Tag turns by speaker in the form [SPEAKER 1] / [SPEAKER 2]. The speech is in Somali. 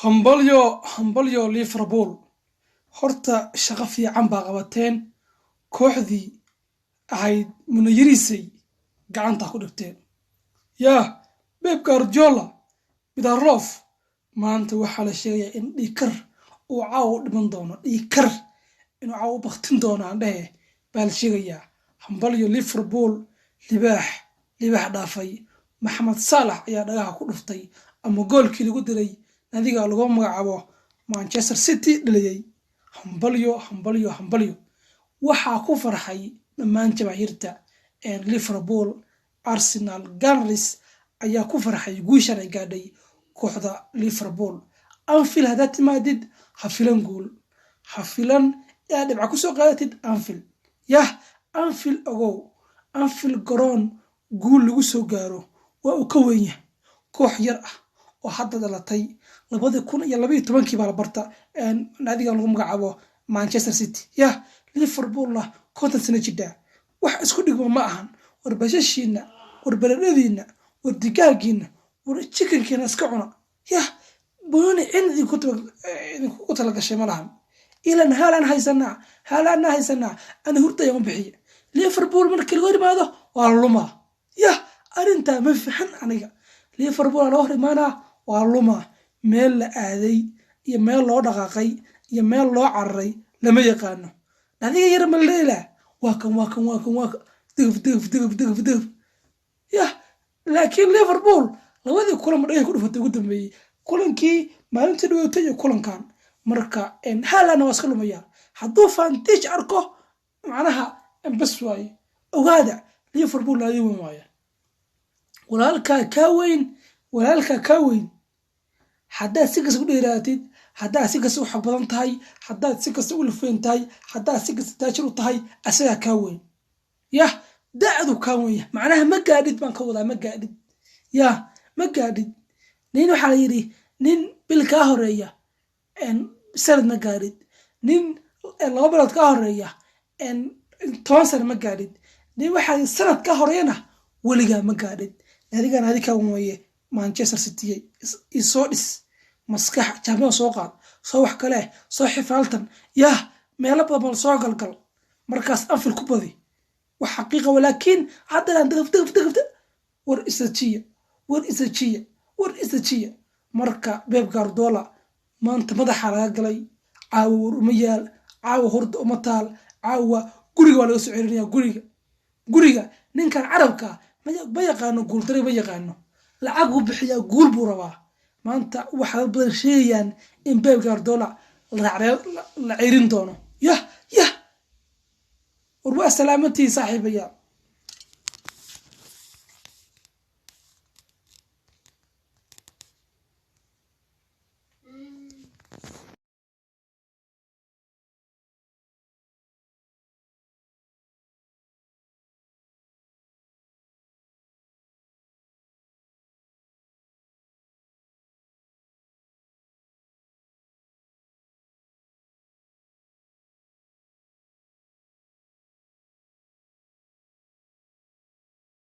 [SPEAKER 1] hambalyo Liverpool horta shaqo fiican baa qabateen kooxdii ahayd munayirisay gacanta ku dhigteen yaa Pep Guardiola bidarof maanta waxa la sheegay in dhikar uu caaw dhiman doono dhikar inuu caaw baqtin doono aan dhahe baa la sheegayaa hambalyo Liverpool libaax dhaafay Mohamed Salah ayaa dhagaha ku dhuftay ama goolkii lagu dilay nadiga lagu magacaabo Manchester City dhaliyay hambalyo waxa ku farxay dhammaan jamaahirta ee Liverpool Arsenal Gunners ayaa ku farxay guushan ay gaadhay kooxda Liverpool Anfield hada timaadid hafilan gool hafilan ee dhibca ku soo qaadatid Anfield Anfield ogow Anfield garoon gool lagu soo gaaro waa uu ka weyn yahay koox yar ah oo hadda dhalatay 2012 baa la barta nadiga lagu magacaabo Manchester City Liverpool la konton sano jidda wax isku dhigmo ma ahan war bashashiina war baladadiina war digaagiina war chickenkiina iska cuna booni cindi ku tala gashay malahan ilan haalan haysanaa ana hurtay ma bixiyo Liverpool markii lagu yimaado waa luma arinta ma fiican aniga Liverpool loo horimaana waa luma meel la aaday iyo meel loo dhaqaaqay iyo meel loo cararay lama yaqaano nadiga yar ma leela waa kan dif laakiin Liverpool labadii kulan dhaay ku dhufatay ugu dambeeyay kulankii maalintii dhawaatay kulankan marka haalan waa iska lumaya haduu fantish arko macnaha bas waay ogaada Liverpool la yeewan waaya walaalka ka weyn hadaa si kas u dheeraatid hadaa si kas u xaq badan tahay hadaa si kas u lufeen tahay hadaa si kas taajir u tahay asaga ka weyn daadu ka weyn macnaha ma gaadid baan ka wadaa ma gaadid nin waxa la yiri nin bil ka horeeya sanad ma gaadid nin laba bilood ka horeeya 10 sano ma gaadid nin waxa sanad ka horeeyna waliga ma gaadid adiga ka weeye Manchester City isoo dhis maskax jaamacad soo qaad soo wax kale soo xifaaltan meelo badan soo galgal markaas Anfield ku badi wax xaqiiqo walaakiin hadda dagaf war isajiya marka Pep Guardiola maanta madaxa laga galay caawa hurdo uma taal caawa guriga waa laga soo celinaya guriga ninkan carabka ma yaqaano gool tare ma yaqaano lacag uu bixiya gool buu rabaa maanta waxa badan sheeyaan in Pep Guardiola la ciirin doono warwa salaamati saaxiibaya